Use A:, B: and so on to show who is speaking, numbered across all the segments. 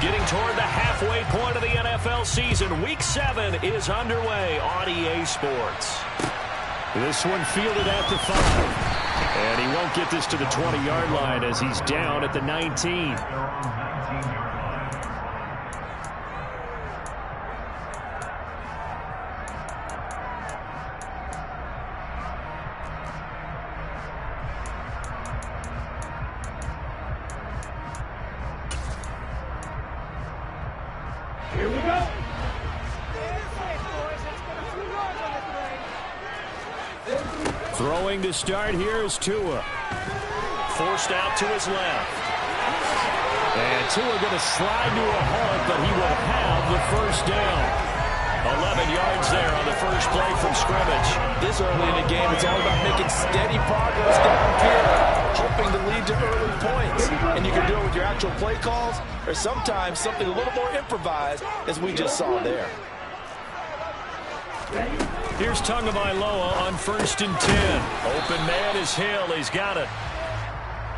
A: Getting toward the halfway point of the NFL season. Week 7 is underway on EA Sports. This one fielded at the 5. And he won't get this to the 20-yard line as he's down at the 19.
B: Here we go.
A: Throwing to start here is Tua. Forced out to his left. And Tua going to slide to a halt, but he will have the first down. 11 yards there on the first play from scrimmage.
C: This early in the game, it's all about making steady progress downfield, hoping to lead to early points. And you can do it with your actual play calls, or sometimes something a little more improvised, as we just saw there.
A: Here's Tagovailoa on 1st and 10. Open man is Hill. He's got it.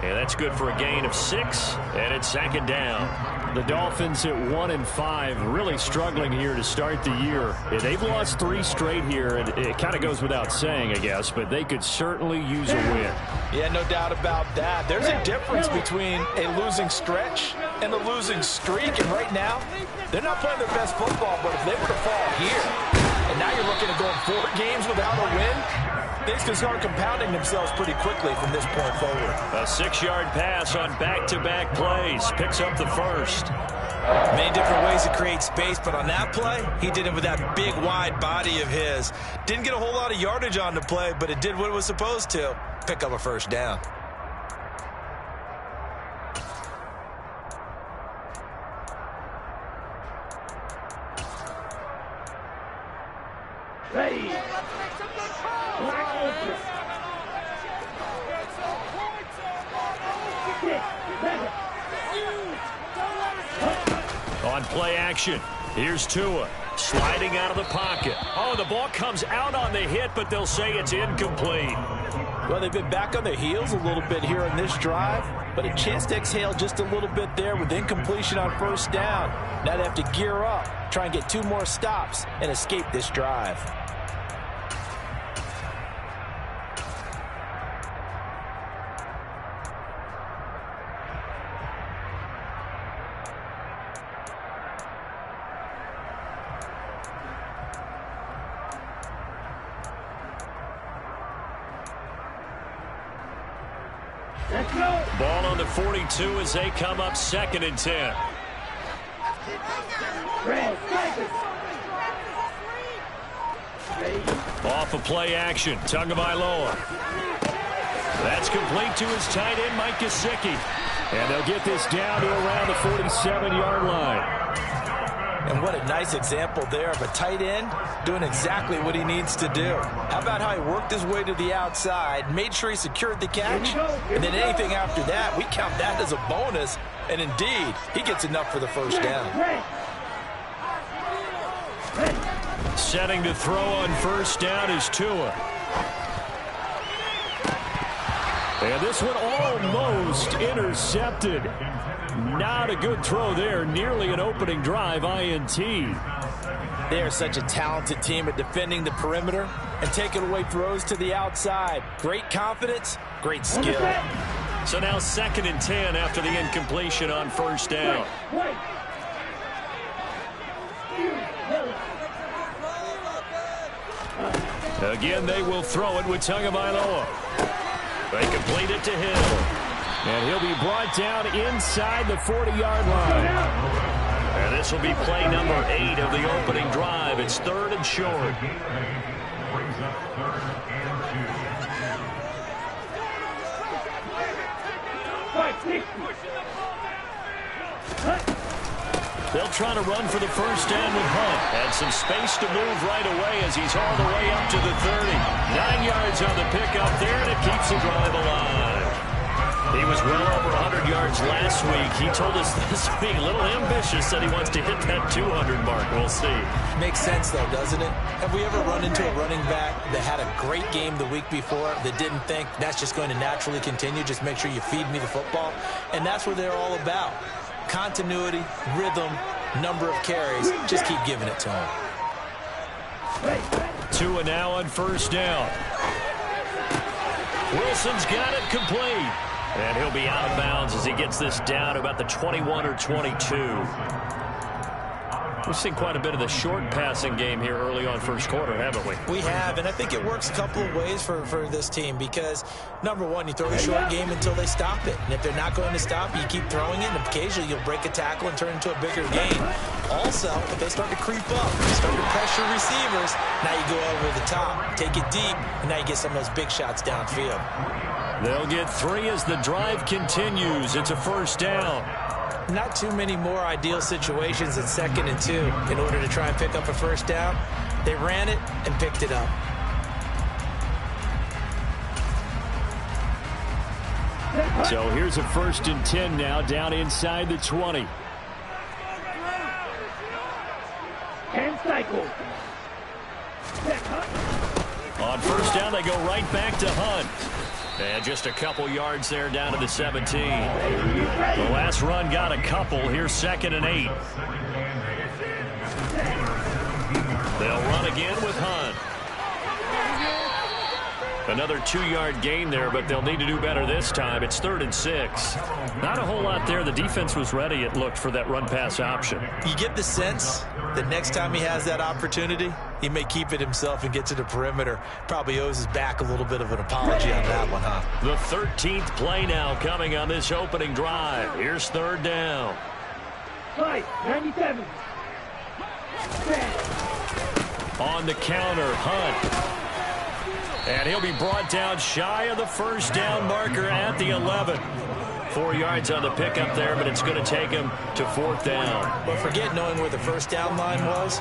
A: And that's good for a gain of 6, and it's 2nd down. The Dolphins at 1-5, really struggling here to start the year. They've lost 3 straight here, and it kind of goes without saying, I guess, but they could certainly use a win.
C: Yeah, no doubt about that. There's a difference between a losing stretch and a losing streak, and right now, they're not playing their best football, but if they were to fall here, and now you're looking at going 4 games without a win, things can start compounding themselves pretty quickly from this point forward.
A: A 6-yard pass on back-to-back plays. Picks up the first.
D: Many different ways to create space, but on that play, he did it with that big, wide body of his. Didn't get a whole lot of yardage on the play, but it did what it was supposed to. Pick up a first down.
B: Ready.
A: On play action, here's Tua. Sliding out of the pocket. Oh, the ball comes out on the hit, but they'll say it's incomplete.
C: Well, they've been back on their heels a little bit here on this drive, but a chance to exhale just a little bit there with incompletion on 1st down. Now they have to gear up, try and get 2 more stops, and escape this drive.
A: Ball on the 42 as they come up 2nd and 10. Off of play action, Tagovailoa. That's complete to his tight end, Mike Gesicki. And they'll get this down to around the 47-yard line.
C: And what a nice example there of a tight end doing exactly what he needs to do. How about how he worked his way to the outside, made sure he secured the catch, and then anything after that, we count that as a bonus. And indeed, he gets enough for the first down.
A: Setting to throw on 1st down is Tua. And this one almost intercepted. Not a good throw there. Nearly an opening drive INT.
C: They are such a talented team at defending the perimeter and taking away throws to the outside. Great confidence, great skill.
A: So now 2nd and 10 after the incompletion on 1st down. Again, they will throw it with Tagovailoa. They complete it to Hill. And he'll be brought down inside the 40-yard line. And this will be play number 8 of the opening drive. It's 3rd and short. They'll try to run for the first down with Hunt. And some space to move right away as he's all the way up to the 30. 9 yards on the pickup there, and it keeps the drive alive. He was well over 100 yards last week. He told us this week, a little ambitious, that he wants to hit that 200 mark. We'll see.
C: Makes sense, though, doesn't it? Have we ever run into a running back that had a great game the week before that didn't think that's just going to naturally continue? Just make sure you feed me the football. And that's what they're all about.
D: continuity, rhythm, number of carries. Just keep giving it to him.
A: Tua now on first down. Wilson's got it complete. And he'll be out of bounds as he gets this down about the 21 or 22. We've seen quite a bit of the short passing game here early on first quarter, haven't we?
D: We have, and I think it works a couple of ways for this team because, number one, you throw a short game until they stop it. And if they're not going to stop, you keep throwing it, and occasionally you'll break a tackle and turn it into a bigger gain. Also, if they start to creep up, start to pressure receivers, now you go over the top, take it deep, and now you get some of those big shots downfield.
A: They'll get 3 as the drive continues. It's a first down.
D: Not too many more ideal situations at 2nd and 2 in order to try and pick up a first down. They ran it and picked it up.
A: So here's a 1st and 10 now down inside the 20. On first down, they go right back to Hunt. And just a couple yards there down to the 17. The last run got a couple. Here's 2nd and 8. They'll run again with Hunt. Another 2-yard gain there, but they'll need to do better this time. It's 3rd and 6. Not a whole lot there. The defense was ready, it looked, for that run-pass option.
D: You get the sense that next time he has that opportunity, he may keep it himself and get to the perimeter. Probably owes his back a little bit of an apology on that one, huh?
A: The 13th play now coming on this opening drive. Here's 3rd down.
B: 97.
A: On the counter, Hunt. And he'll be brought down shy of the first down marker at the 11. 4 yards on the pickup there, but it's going to take him to 4th down.
D: But forget knowing where the first down line was.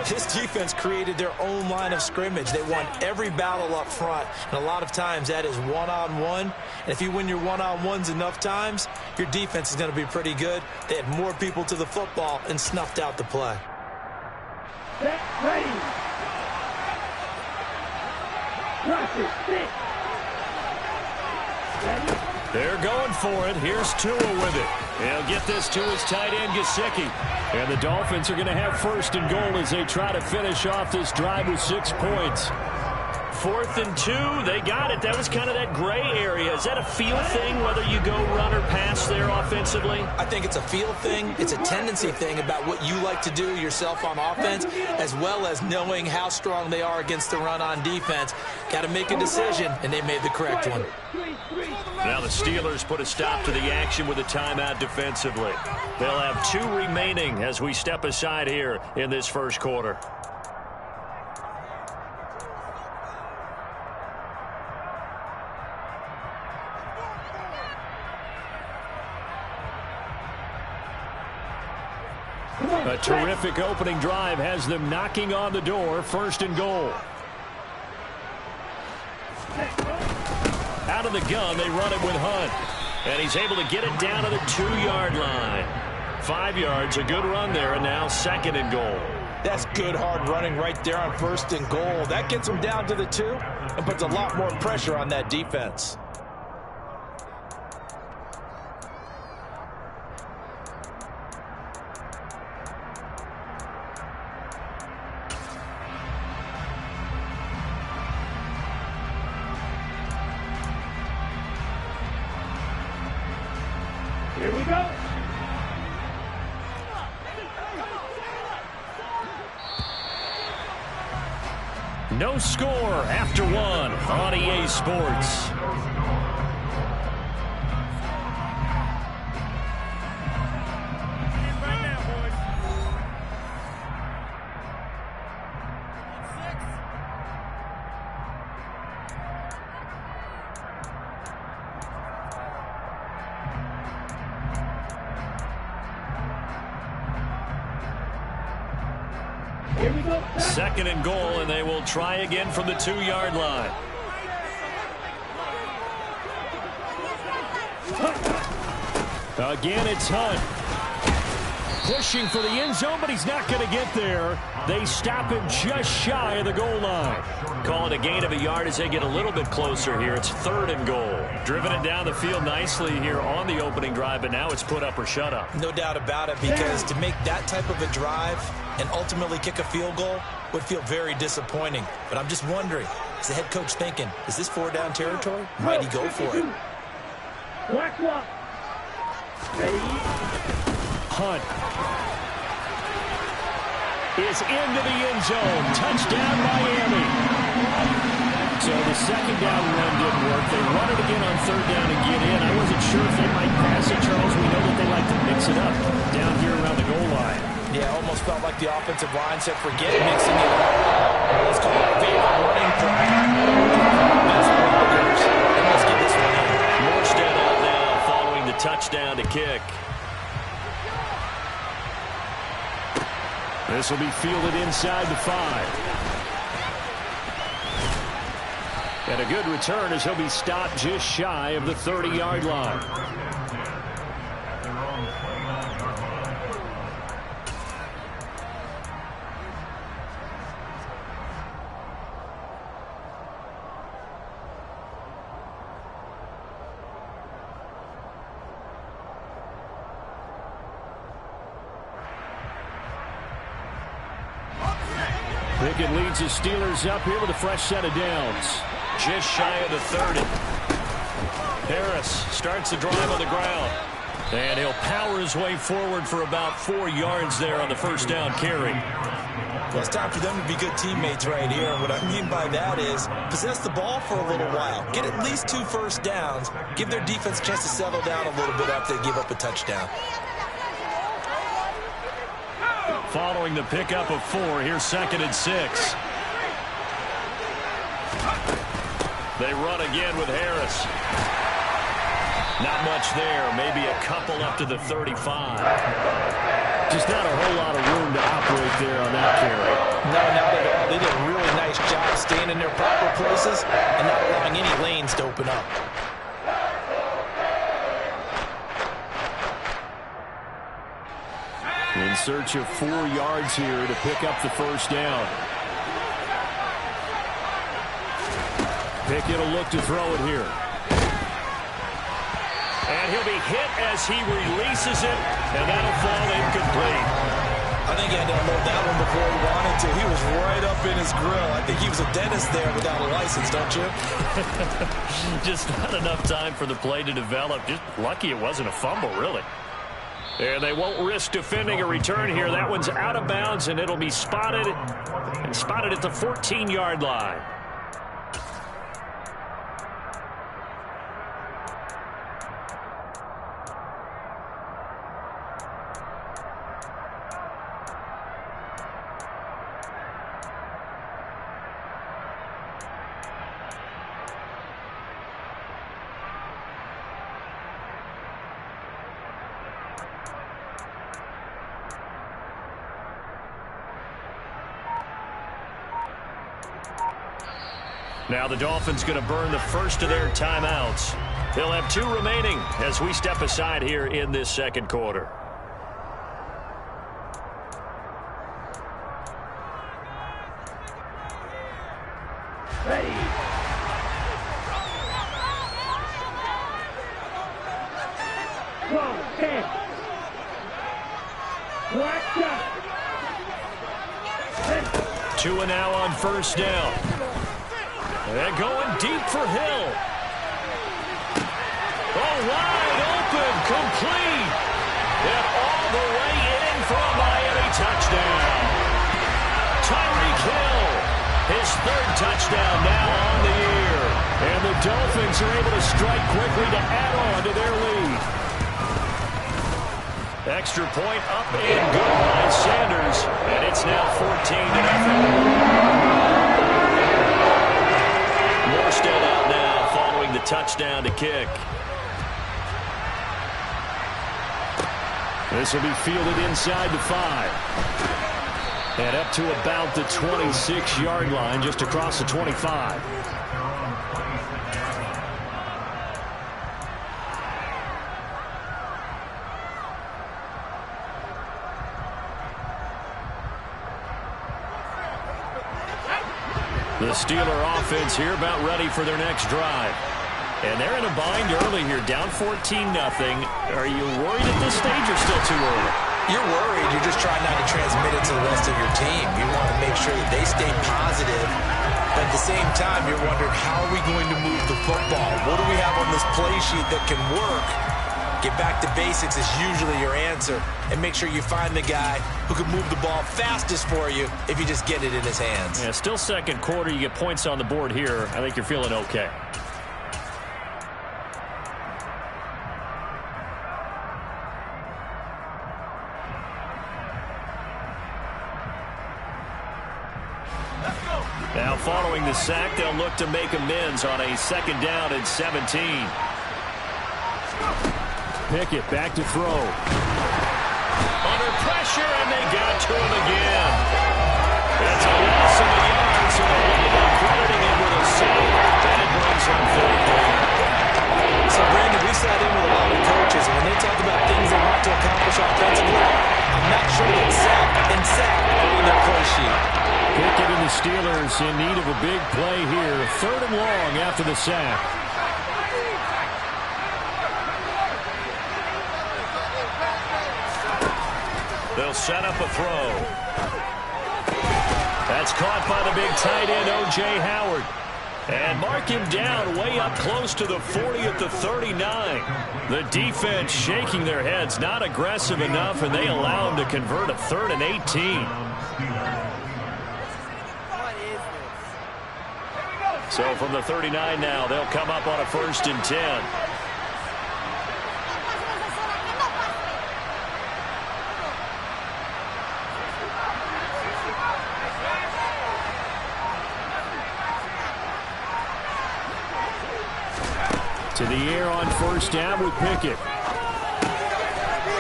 D: This defense created their own line of scrimmage. They won every battle up front, and a lot of times that is one-on-one. And if you win your one-on-ones enough times, your defense is going to be pretty good. They had more people to the football and snuffed out the play.
B: Set, ready.
A: They're going for it. Here's Tua with it. He'll get this to his tight end, Gesicki. And the Dolphins are going to have 1st and goal as they try to finish off this drive with 6 points. 4th and 2. They got it. That was kind of that gray area. Is that a feel thing, whether you go run or pass there offensively?
D: I think it's a feel thing. It's a tendency thing about what you like to do yourself on offense, as well as knowing how strong they are against the run on defense. Got to make a decision, and they made the correct one.
A: Now the Steelers put a stop to the action with a timeout defensively. They'll have 2 remaining as we step aside here in this first quarter. A terrific opening drive has them knocking on the door. 1st and goal. Out of the gun, they run it with Hunt. And he's able to get it down to the 2-yard line. 5 yards, a good run there, and now 2nd and goal.
C: That's good hard running right there on 1st and goal. That gets them down to the 2 and puts a lot more pressure on that defense.
B: Here we go.
A: No score after 1 on EA Sports.
B: Here we go.
A: 2nd and goal, and they will try again from the 2-yard line. Again, it's Hunt. pushing for the end zone, but he's not going to get there. They stop him just shy of the goal line. Call it a gain of a yard as they get a little bit closer here. It's 3rd and goal. Driven it down the field nicely here on the opening drive, but now it's put up or shut up.
D: No doubt about it, because to make that type of a drive and ultimately kick a field goal would feel very disappointing. But I'm just wondering, is the head coach thinking, is this 4-down territory? Might he go for it?
B: Black clock. Ready?
A: Hunt is into the end zone. Touchdown, Miami. So the second down run didn't work. They run it again on 3rd down and get in. I wasn't sure if they might pass it, Charles. We know that they like to mix it up down here around the goal line.
D: Yeah, almost felt like the offensive line said, forget mixing it up. Let's call it a favorite running play. Let's get this one in.
A: Morstead out now following the touchdown to kick. This will be fielded inside the 5. And a good return as he'll be stopped just shy of the 30-yard line. Pickett leads his Steelers up here with a fresh set of downs. Just shy of the 30. Harris starts the drive on the ground. And he'll power his way forward for about 4 yards there on the first down carry.
D: Well, it's time for them to be good teammates right here. And what I mean by that is possess the ball for a little while. Get at least 2 first downs. Give their defense a chance to settle down a little bit after they give up a touchdown.
A: Following the pickup of 4, here's 2nd and 6. They run again with Harris. Not much there. Maybe a couple up to the 35. Just not a whole lot of room to operate there on that carry.
D: No, not at all. They did a really nice job staying in their proper places and not allowing any lanes to open up.
A: In search of 4 yards here to pick up the first down. Pickett will look to throw it here. And he'll be hit as he releases it, and that'll fall incomplete.
D: I think he had to unload that one before he wanted to. He was right up in his grill. I think he was a dentist there without a license, don't you?
A: Just not enough time for the play to develop. Just lucky it wasn't a fumble, really. And they won't risk defending a return here. That one's out of bounds, and it'll be spotted at the 14-yard line. Now the Dolphins going to burn the first of their timeouts. They'll have 2 remaining as we step aside here in this second quarter.
B: Ready. Go, 10. Black shot.
A: 2 and now on first down. They're going deep for Hill. Oh, wide open, complete. And all the way in for a Miami touchdown. Tyreek Hill, his 3rd touchdown now on the year. And the Dolphins are able to strike quickly to add on to their lead. Extra point up and good by Sanders. And it's now 14-0. Morstead out now following the touchdown to kick. This will be fielded inside the 5. And up to about the 26-yard line, just across the 25. The Steeler offense here about ready for their next drive. And they're in a bind early here, down 14-0. Are you worried at this stage or still too early?
D: You're worried. You're just trying not to transmit it to the rest of your team. You want to make sure that they stay positive. But at the same time, you're wondering, how are we going to move the football? What do we have on this play sheet that can work? Get back to basics is usually your answer. And make sure you find the guy who can move the ball fastest for you if you just get it in his hands.
A: Yeah, still second quarter. You get points on the board here. I think you're feeling okay. Now following the sack, they'll look to make amends on a second down and 17. Pickett back to throw. Under pressure, and they got to him again. It's a loss of a yard, so they end up crediting him with a sack. And it brings him third down.
D: So, Brandon, we sat in with a lot of coaches, and when they talk about things they want to accomplish offensively, I'm not sure that sack and sack are on their play sheet.
A: Pickett and the Steelers in need of a big play here. 3rd and long after the sack. They'll set up a throw. That's caught by the big tight end, O.J. Howard. And mark him down way up close to the 40 at the 39. The defense shaking their heads, not aggressive enough, and they allow him to convert a 3rd and 18. So from the 39 now, they'll come up on a 1st and 10. To the air on 1st down with Pickett.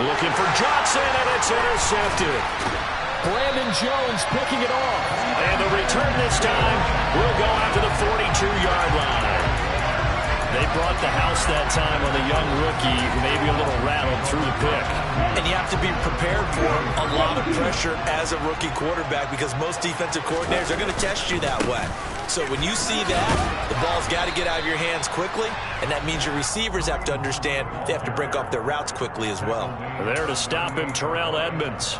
A: Looking for Johnson, and it's intercepted. Brandon Jones picking it off. And the return this time will go out to the 42-yard line. They brought the house that time on the young rookie who may be a little rattled through the pick.
D: And you have to be prepared for a lot of pressure as a rookie quarterback because most defensive coordinators are going to test you that way. So when you see that, the ball's got to get out of your hands quickly, and that means your receivers have to understand they have to break off their routes quickly as well.
A: There to stop him, Terrell Edmunds.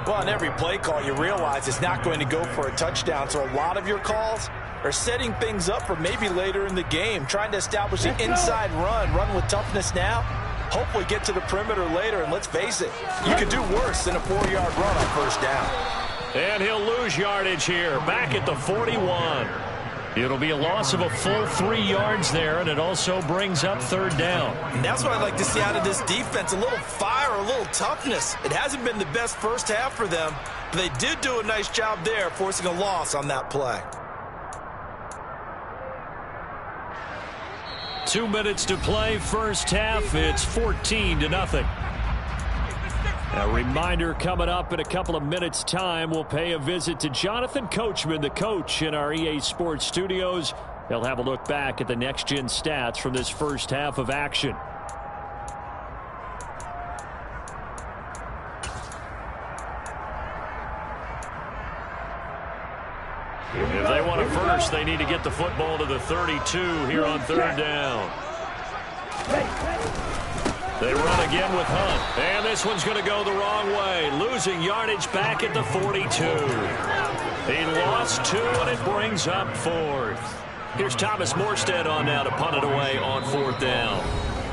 D: Well, on every play call, you realize it's not going to go for a touchdown, so a lot of your calls are setting things up for maybe later in the game, trying to establish an inside run with toughness now, hopefully get to the perimeter later, and let's face it, you could do worse than a 4-yard run on 1st down.
A: And he'll lose yardage here, back at the 41. It'll be a loss of a full 3 yards there, and it also brings up 3rd down.
D: And that's what I'd like to see out of this defense, a little fire, a little toughness. It hasn't been the best first half for them, but they did do a nice job there, forcing a loss on that play.
A: 2 minutes to play, 1st half. It's 14-0. A reminder coming up in a couple of minutes' time. We'll pay a visit to Jonathan Coachman, the coach in our EA Sports studios. He'll have a look back at the next-gen stats from this 1st half of action. If they want a first, they need to get the football to the 32 here on 3rd down. They run again with Hunt. And this one's going to go the wrong way. Losing yardage back at the 42. He lost 2, and it brings up 4th. Here's Thomas Morstead on now to punt it away on 4th down.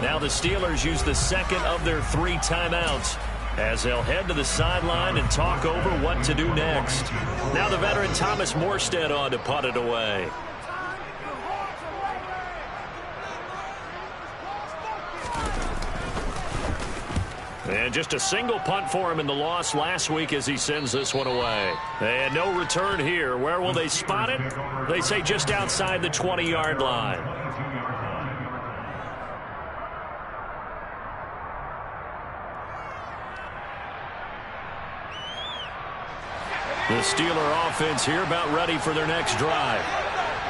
A: Now the Steelers use the 2nd of their 3 timeouts as they'll head to the sideline and talk over what to do next. Now the veteran Thomas Morstead on to punt it away. And just a single punt for him in the loss last week as he sends this one away. And no return here. Where will they spot it? They say just outside the 20-yard line. The Steeler offense here about ready for their next drive.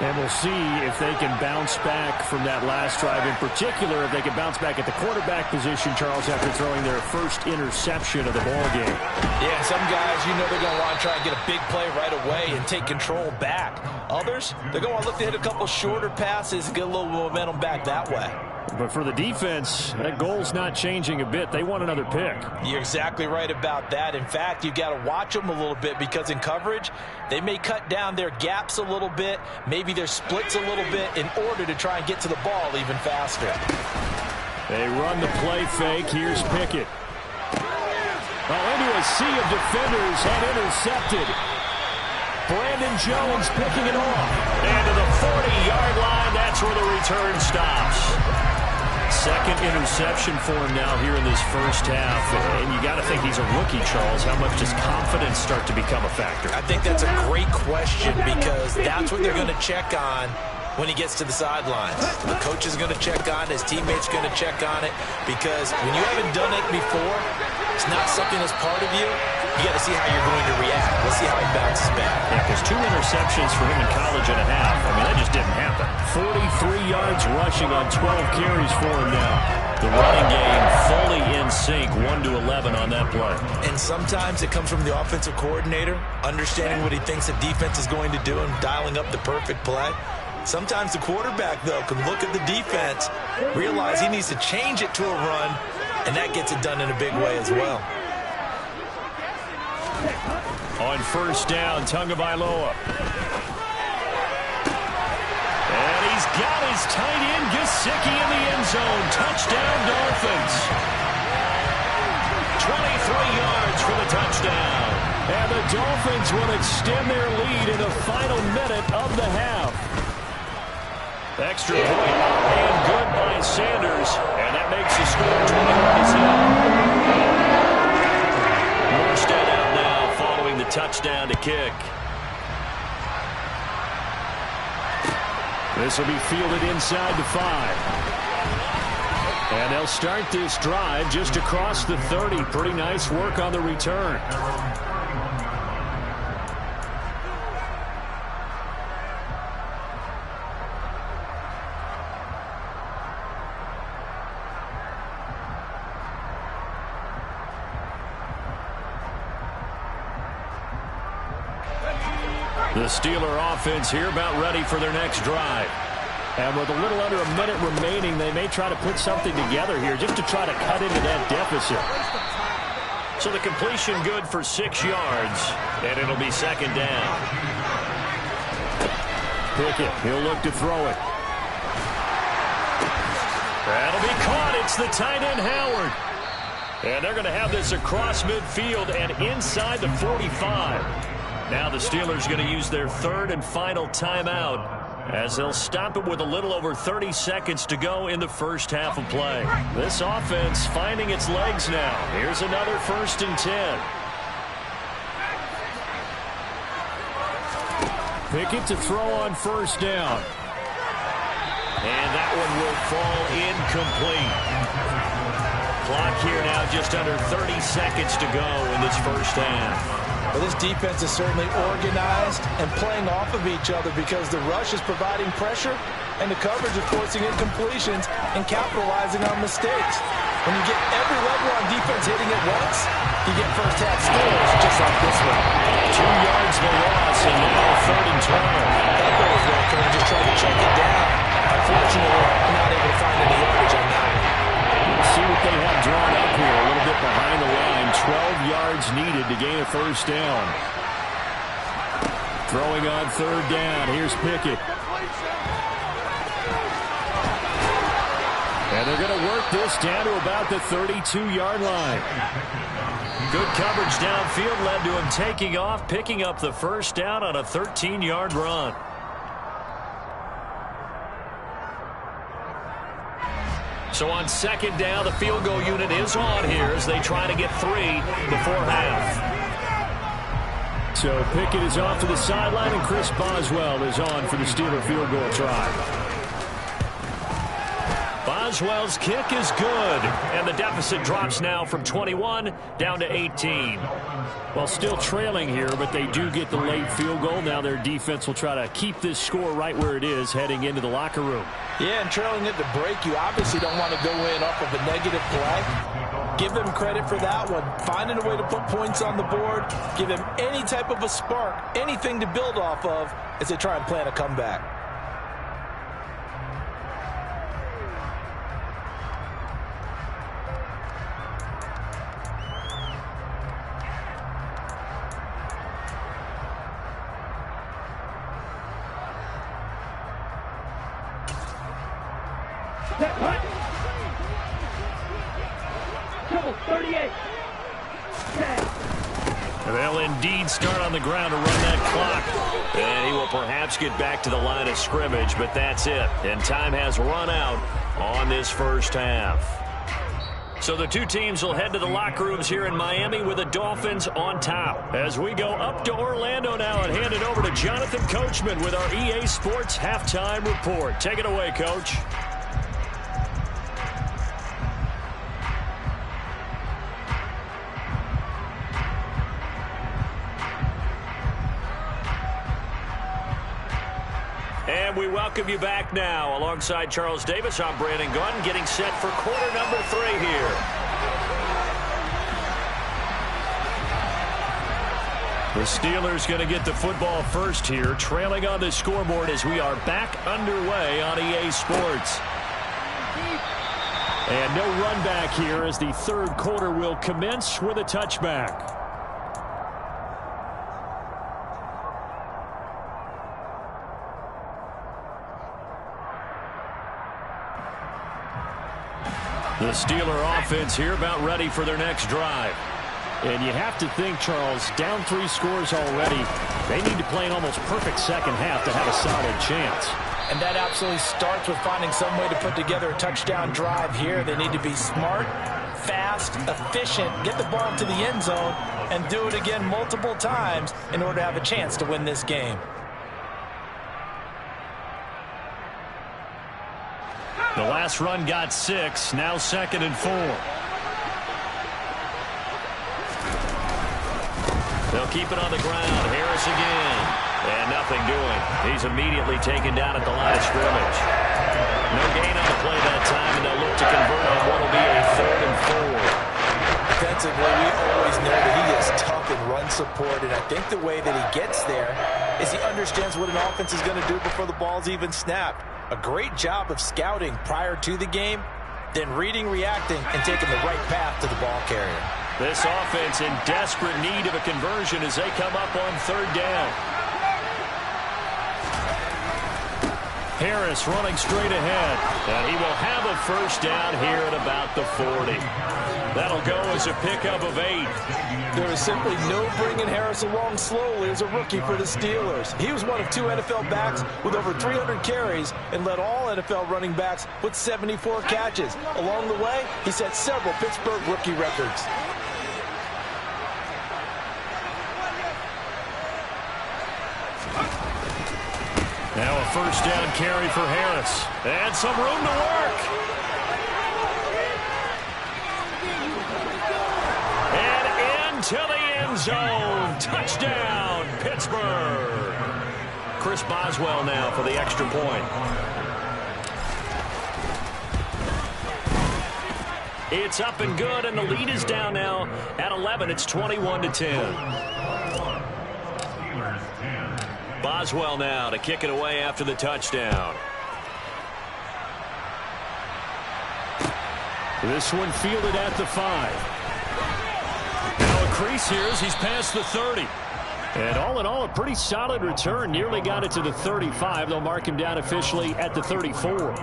A: And we'll see if they can bounce back from that last drive, in particular, if they can bounce back at the quarterback position, Charles, after throwing their first interception of the ball game.
C: Yeah, some guys, they're going to want to try and get a big play right away and take control back. Others, they're going to want to look to hit a couple shorter passes and get a little momentum back that way.
A: But for the defense, that goal's not changing a bit. They want another pick.
C: You're exactly right about that. In fact, you've got to watch them a little bit because in coverage, they may cut down their gaps a little bit, maybe their splits a little bit in order to try and get to the ball even faster.
A: They run the play fake. Here's Pickett. Into a sea of defenders and intercepted. Brandon Jones picking it off. And to the 40-yard line, that's where the return stops. Second interception for him now here in this first half. And you got to think he's a rookie, Charles. How much does confidence start to become a factor?
D: I think that's a great question because that's what they're going to check on when he gets to the sidelines. The coach is going to check on it. His teammates going to check on it because when you haven't done it before, it's not something that's part of you. You got to see how you're going to react. Let's see how he bounces back.
A: Yeah, because 2 interceptions for him in college and a half. I mean, that just didn't happen. 43 yards rushing on 12 carries for him now. The running game fully in sync, 1-11 on that play.
D: And sometimes it comes from the offensive coordinator, understanding what he thinks the defense is going to do and dialing up the perfect play. Sometimes the quarterback, though, can look at the defense, realize he needs to change it to a run, and that gets it done in a big way as well.
A: On first down, Tagovailoa. And he's got his tight end, Gesicki, in the end zone. Touchdown, Dolphins. 23 yards for the touchdown. And the Dolphins will extend their lead in the final minute of the half. Extra point and good by Sanders. And that makes the score 21-7. Morstead out now following the touchdown to kick. This will be fielded inside the 5. And they'll start this drive just across the 30. Pretty nice work on the return. The Steeler offense here about ready for their next drive. And with a little under a minute remaining, they may try to put something together here just to try to cut into that deficit. So the completion good for 6 yards, and it'll be second down. Pickett, he'll look to throw it. That'll be caught. It's the tight end, Howard. And they're going to have this across midfield and inside the 45. Now the Steelers going to use their third and final timeout as they'll stop it with a little over 30 seconds to go in the first half of play. This offense finding its legs now. Here's another 1st and 10. Pickett to throw on first down. And that one will fall incomplete. Clock here now just under 30 seconds to go in this first half.
D: Well, this defense is certainly organized and playing off of each other because the rush is providing pressure and the coverage is forcing incompletions and capitalizing on mistakes. When you get every level on defense hitting at once, you get first half scores just like this one.
A: 2 yards the loss, and now 3rd and 12.
D: That goes well, Kurt, just trying to check it down. Unfortunately, not able to find any yardage on that one.
A: Let's see what they have drawn up here. A little bit behind the line. 12 yards needed to gain a first down. Throwing on 3rd down. Here's Pickett. And they're going to work this down to about the 32-yard line. Good coverage downfield led to him taking off, picking up the first down on a 13-yard run. So on second down, the field goal unit is on here as they try to get 3 before half. So Pickett is off to the sideline, and Chris Boswell is on for the Steeler field goal try. Boswell's kick is good, and the deficit drops now from 21 down to 18. Well, still trailing here, but they do get the late field goal. Now their defense will try to keep this score right where it is heading into the locker room.
C: Yeah, and trailing at the break, you obviously don't want to go in off of a negative play. Give them credit for that one. Finding a way to put points on the board, give them any type of a spark, anything to build off of as they try and plan a comeback.
B: Set, punt. Double 38. 10.
A: They'll indeed start on the ground to run that clock. And he will perhaps get back to the line of scrimmage, but that's it. And time has run out on this first half. So the two teams will head to the locker rooms here in Miami with the Dolphins on top. As we go up to Orlando now and hand it over to Jonathan Coachman with our EA Sports Halftime Report. Take it away, Coach. And we welcome you back now. Alongside Charles Davis, I'm Brandon Gunn, getting set for quarter number 3 here. The Steelers going to get the football first here, trailing on the scoreboard as we are back underway on EA Sports. And no run back here as the third quarter will commence with a touchback. The Steeler offense here about ready for their next drive. And you have to think, Charles, down 3 scores already. They need to play an almost perfect second half to have a solid chance.
C: And that absolutely starts with finding some way to put together a touchdown drive here. They need to be smart, fast, efficient, get the ball to the end zone, and do it again multiple times in order to have a chance to win this game.
A: The last run got 6, now 2nd and 4. They'll keep it on the ground. Harris again. And nothing doing. He's immediately taken down at the line of scrimmage. No gain on the play that time, and they'll look to convert on what will be a 3rd and 4.
C: Defensively, we always know that he is tough in run support, and I think the way that he gets there is he understands what an offense is going to do before the ball's even snapped. A great job of scouting prior to the game, then reading, reacting, and taking the right path to the ball carrier.
A: This offense in desperate need of a conversion as they come up on 3rd down. Harris running straight ahead, and he will have a first down here at about the 40. That'll go as a pickup of 8.
C: There is simply no bringing Harris along slowly as a rookie for the Steelers. He was one of 2 NFL backs with over 300 carries and led all NFL running backs with 74 catches. Along the way, he set several Pittsburgh rookie records.
A: Now a first down carry for Harris. And some room to work. And into the end zone. Touchdown, Pittsburgh. Chris Boswell now for the extra point. It's up and good, and the lead is down now at 11. It's 21-10. Boswell now to kick it away after the touchdown. This one fielded at the 5. Now a crease here as he's past the 30. And all in all, a pretty solid return. Nearly got it to the 35. They'll mark him down officially at the 34.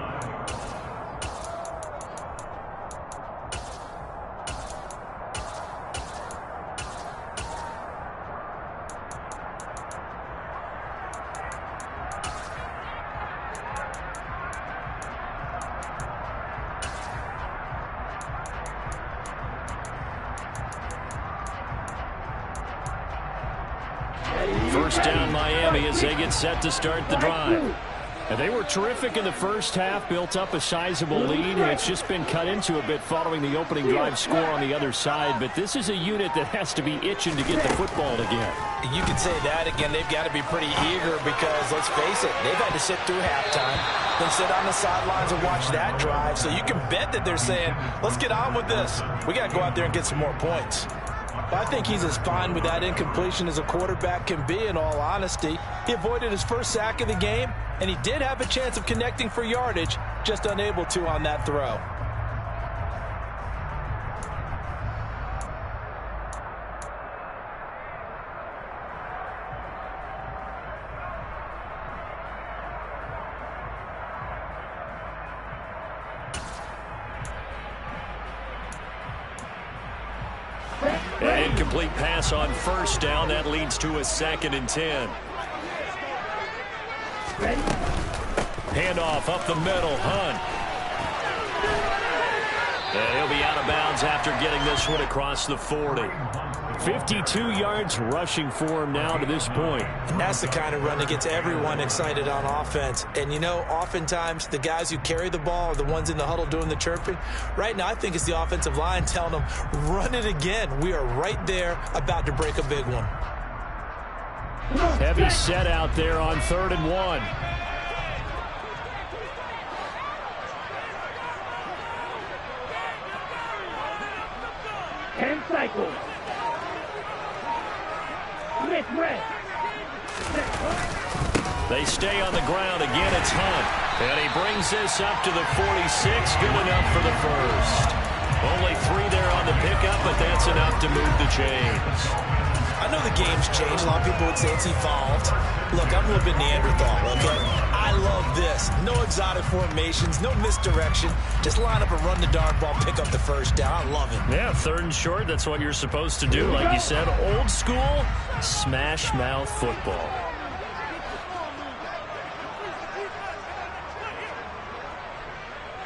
A: First down Miami as they get set to start the drive. They were terrific in the first half, built up a sizable lead, and it's just been cut into a bit following the opening drive score on the other side. But this is a unit that has to be itching to get the football again.
D: You can say that again. They've got to be pretty eager because, let's face it, they've had to sit through halftime, then sit on the sidelines and watch that drive. So you can bet that they're saying, let's get on with this. We got to go out there and get some more points. I think he's as fine with that incompletion as a quarterback can be, in all honesty. He avoided his first sack of the game, and he did have a chance of connecting for yardage, just unable to on that throw.
A: An incomplete pass on first down. That leads to a 2nd and 10. Handoff up the middle. Hunt. And he'll be out of bounds after getting this one across the 40. 52 yards rushing for him now to this point.
D: And that's the kind of run that gets everyone excited on offense. And, you know, oftentimes the guys who carry the ball are the ones in the huddle doing the chirping. Right now, I think it's the offensive line telling them, run it again. We are right there about to break a big one.
A: Heavy set out there on 3rd and 1.
B: Ten cycles.
A: They stay on the ground. Again, it's Hunt. And he brings this up to the 46. Good enough for the first. Only 3 there on the pickup, but that's enough to move the chains.
D: I know the game's changed. A lot of people would say it's evolved. Look, I'm a little bit Neanderthal, okay? I love this. No exotic formations, no misdirection. Just line up and run the darn ball, pick up the first down. I love it.
A: Yeah, 3rd and short, that's what you're supposed to do. Like you said, old school, smash mouth football.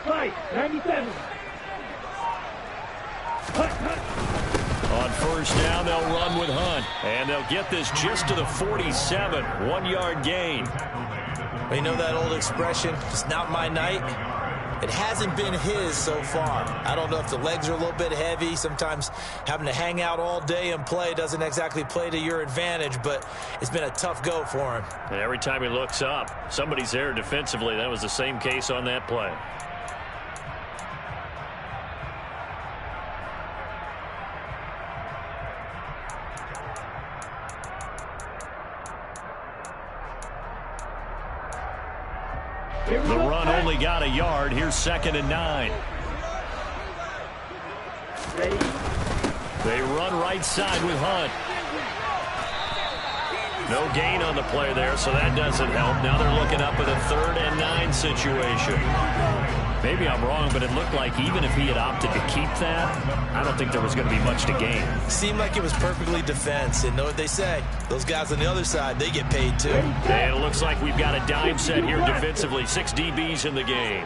B: Fight, 97.
A: On first down, they'll run with Hunt. And they'll get this just to the 47. 1-yard gain.
D: Well, you know that old expression, it's not my night? It hasn't been his so far. I don't know if the legs are a little bit heavy. Sometimes having to hang out all day and play doesn't exactly play to your advantage, but it's been a tough go for him.
A: And every time he looks up, somebody's there defensively. That was the same case on that play. The run only got a yard. Here's 2nd and 9. They run right side with Hunt. No gain on the play there, so that doesn't help. Now they're looking up at a 3rd and 9 situation. Maybe I'm wrong, but it looked like even if he had opted to keep that, I don't think there was going to be much to gain.
D: Seemed like it was perfectly defense, and know what they say. Those guys on the other side, they get paid too.
A: And it looks like we've got a dime set here defensively. 6 DBs in the game.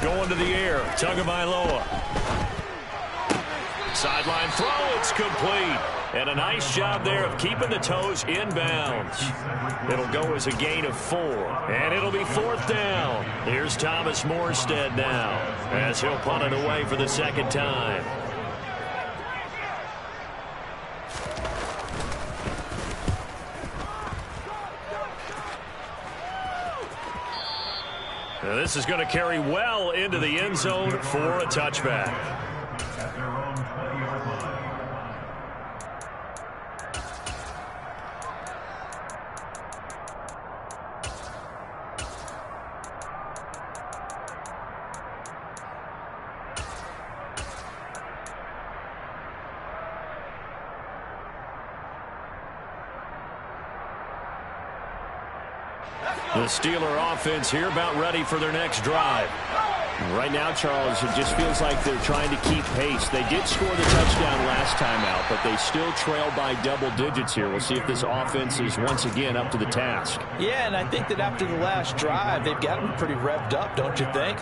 A: Going to the air. Tagovailoa. Sideline throw. It's complete. And a nice job there of keeping the toes inbounds. It'll go as a gain of 4. And it'll be 4th down. Here's Thomas Morstead now as he'll punt it away for the 2nd time. Now this is going to carry well into the end zone for a touchback. The Steeler offense here about ready for their next drive. Right now, Charles, it just feels like they're trying to keep pace. They did score the touchdown last time out, but they still trail by double digits here. We'll see if this offense is once again up to the task.
C: Yeah, and I think that after the last drive, they've got to be pretty revved up, don't you think?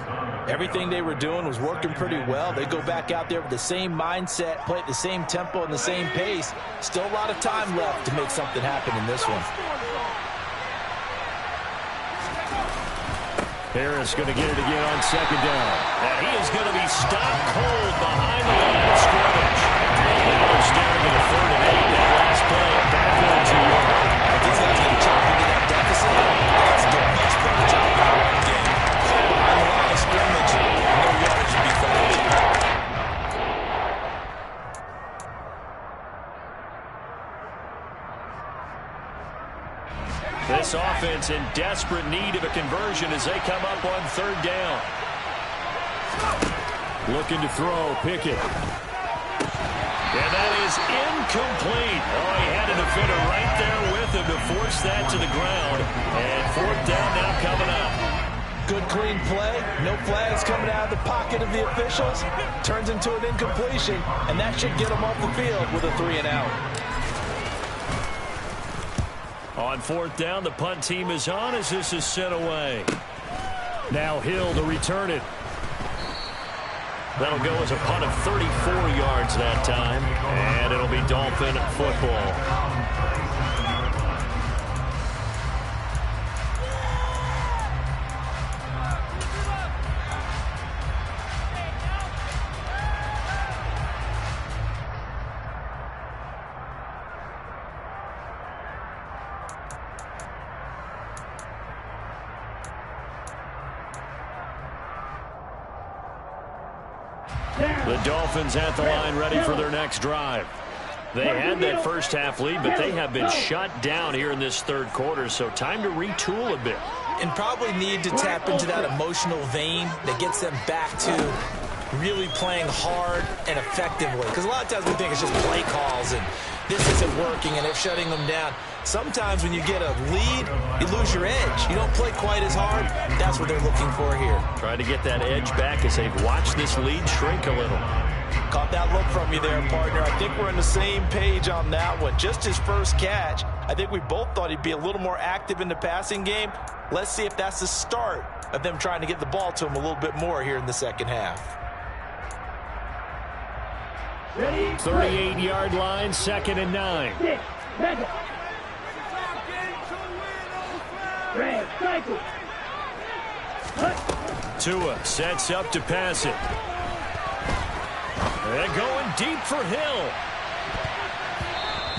C: Everything they were doing was working pretty well. They go back out there with the same mindset, play at the same tempo and the same pace. Still a lot of time left to make something happen in this one.
A: Harris going to get it again on second down. And he is going to be stopped cold behind the line of scrimmage. Now they're staring at a 3rd and 8. That last play, backward 2 yards.
D: If these guys get chopped into that deficit, they got to do a much better job in the run game. Caught behind the line of scrimmage, no yardage to be found.
A: This offense in desperate need of a conversion as they come up on 3rd down. Looking to throw, Pickett. And that is incomplete. Oh, he had a defender right there with him to force that to the ground. And 4th down now coming up.
C: Good clean play. No flags coming out of the pocket of the officials. Turns into an incompletion, and that should get them off the field with a 3 and out.
A: On 4th down, the punt team is on as this is sent away. Now Hill to return it. That'll go as a punt of 34 yards that time, and it'll be Dolphin football. The Dolphins at the line ready for their next drive. They had that first half lead, but they have been shut down here in this 3rd quarter, so time to retool a bit.
D: And probably need to tap into that emotional vein that gets them back to really playing hard and effectively. Because a lot of times we think it's just play calls and this isn't working and it's shutting them down. Sometimes when you get a lead, you lose your edge. You don't play quite as hard. That's what they're looking for here.
A: Trying to get that edge back as they've watched this lead shrink a little.
C: Caught that look from you there, partner. I think we're on the same page on that one. Just his first catch. I think we both thought he'd be a little more active in the passing game. Let's see if that's the start of them trying to get the ball to him a little bit more here in the second half.
A: 38-yard line, 2nd and 9. Tua sets up to pass it. They're going deep for Hill.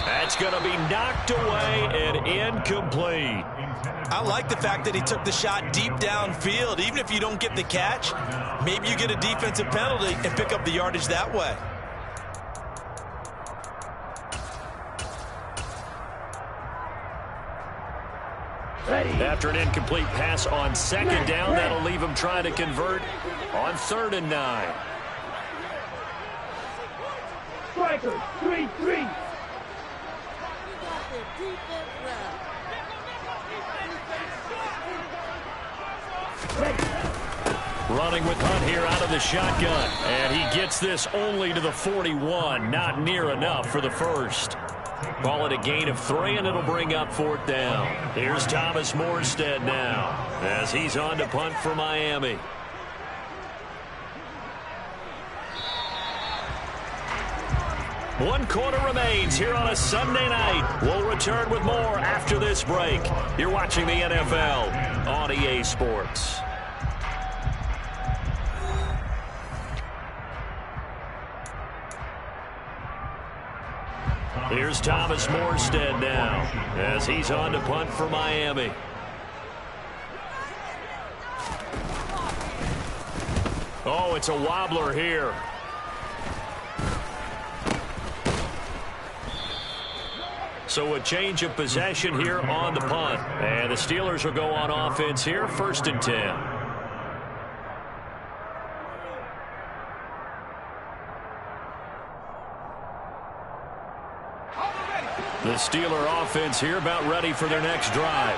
A: That's going to be knocked away and incomplete.
D: I like the fact that he took the shot deep downfield. Even if you don't get the catch, maybe you get a defensive penalty and pick up the yardage that way.
A: After an incomplete pass on 2nd down, that'll leave him trying to convert on 3rd and 9.
B: Striker, 3-3.
A: Running with Hunt here out of the shotgun. And he gets this only to the 41. Not near enough for the first. Call it a gain of 3, and it'll bring up 4th down. Here's Thomas Morstead now as he's on to punt for Miami. One quarter remains here on a Sunday night. We'll return with more after this break. You're watching the NFL on EA Sports. Here's Thomas Morstead now as he's on to punt for Miami. Oh, it's a wobbler here. So a change of possession here on the punt. And the Steelers will go on offense here, 1st and 10. The Steeler offense here about ready for their next drive.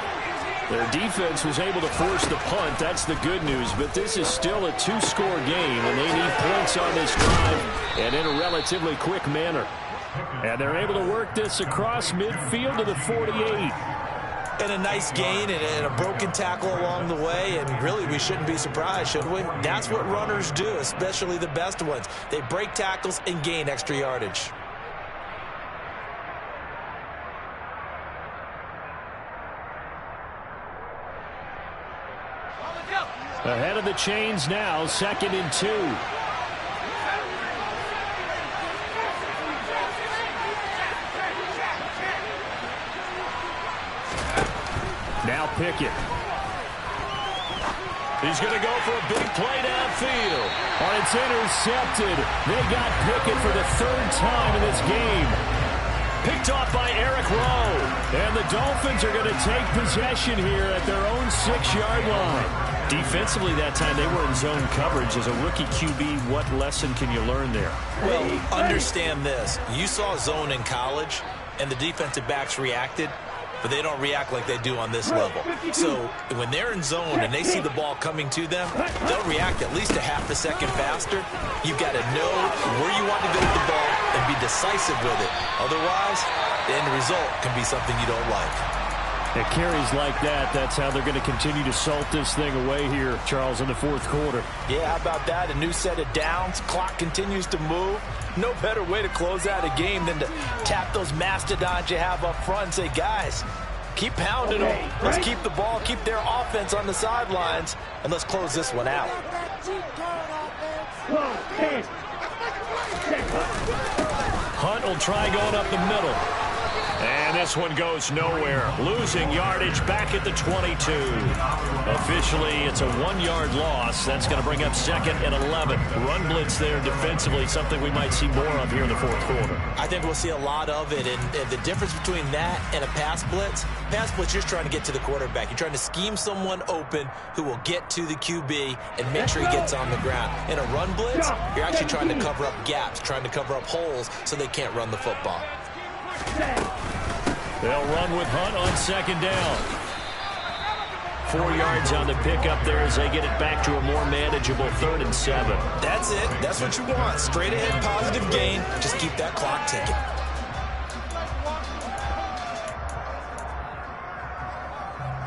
A: Their defense was able to force the punt. That's the good news. But this is still a two-score game, and they need points on this drive and in a relatively quick manner. And they're able to work this across midfield to the 48.
D: And a nice gain and a broken tackle along the way, and really we shouldn't be surprised, should we? That's what runners do, especially the best ones. They break tackles and gain extra yardage.
A: Ahead of the chains now, 2nd and 2. Now Pickett. He's going to go for a big play downfield. And it's intercepted. They got Pickett for the 3rd time in this game. Picked off by Eric Rowe. And the Dolphins are going to take possession here at their own 6-yard line. Defensively that time, they were in zone coverage. As a rookie QB, what lesson can you learn there?
D: Well, understand this. You saw zone in college, and the defensive backs reacted, but they don't react like they do on this level. So when they're in zone and they see the ball coming to them, they'll react at least a half a second faster. You've got to know where you want to go with the ball and be decisive with it. Otherwise, the end result can be something you don't like.
A: It carries like that. That's how they're going to continue to salt this thing away here, Charles, in the 4th quarter.
D: Yeah, how about that? A new set of downs. Clock continues to move. No better way to close out a game than to tap those mastodons you have up front and say, guys, keep pounding them. Let's keep the ball, keep their offense on the sidelines, and let's close this one out.
A: Hunt will try going up the middle. And this one goes nowhere. Losing yardage back at the 22. Officially, it's a 1-yard loss. That's going to bring up 2nd and 11. Run blitz there defensively, something we might see more of here in the 4th quarter.
D: I think we'll see a lot of it. And the difference between that and a pass blitz, you're just trying to get to the quarterback. You're trying to scheme someone open who will get to the QB and make sure he gets on the ground. In a run blitz, you're actually trying to cover up gaps, trying to cover up holes so they can't run the football.
A: They'll run with Hunt on 2nd down. 4 yards on the pickup there as they get it back to a more manageable 3rd and 7.
D: That's it. That's what you want. Straight ahead positive gain. Just keep that clock ticking.